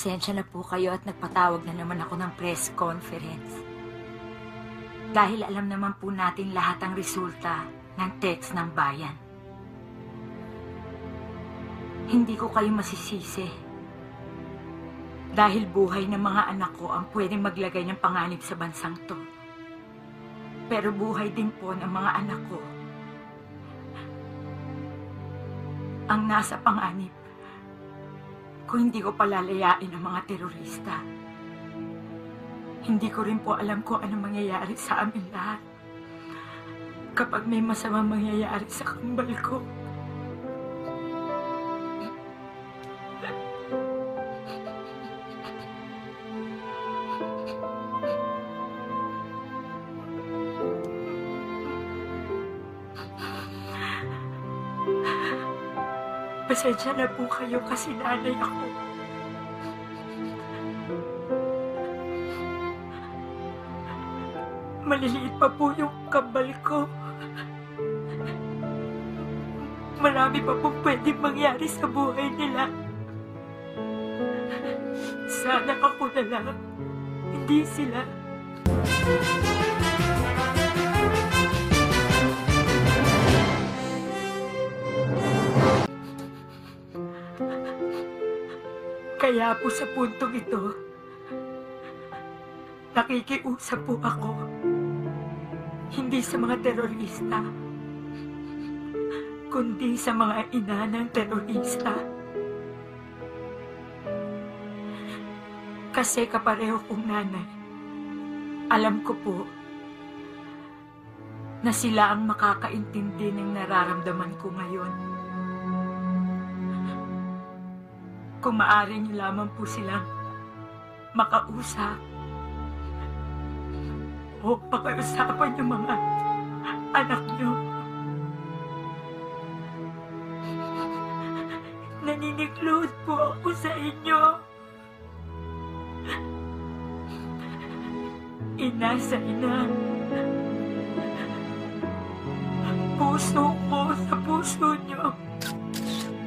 Pasensya na po kayo at nagpatawag na naman ako ng press conference. Dahil alam naman po natin lahat ang resulta ng text ng bayan. Hindi ko kayo masisisi. Dahil buhay ng mga anak ko ang pwedeng maglagay ng panganib sa bansang to. Pero buhay din po ng mga anak ko ang nasa panganib kung hindi ko palalayain ang mga terorista. Hindi ko rin po alam kung ano mangyayari sa amin lahat kapag may masamang mangyayari sa kambal ko. Pasensya na po kayo kasi nanay ako. Maliliit pa po yung kambal ko. Marami pa po pwedeng mangyari sa buhay nila. Sana ako na lang, hindi sila. Kaya po sa puntong ito, nakikiusap po ako, hindi sa mga terorista, kundi sa mga ina ng terorista. Kasi kapareho kong nanay, alam ko po na sila ang makakaintindi ng nararamdaman ko ngayon. Kung maaari niyo lamang po silang makausap o pakiusapan yung mga anak niyo. Naniniglod po ako sa inyo. Ina sa ina. Puso ko sa puso niyo.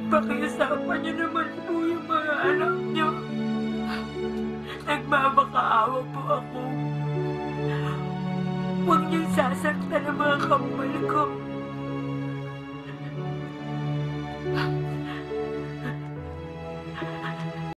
Pakiusapan niyo naman po yung mga anak niyo. Nagmamakaawa po ako. Huwag niyong sasaktan ang mga kambal ko.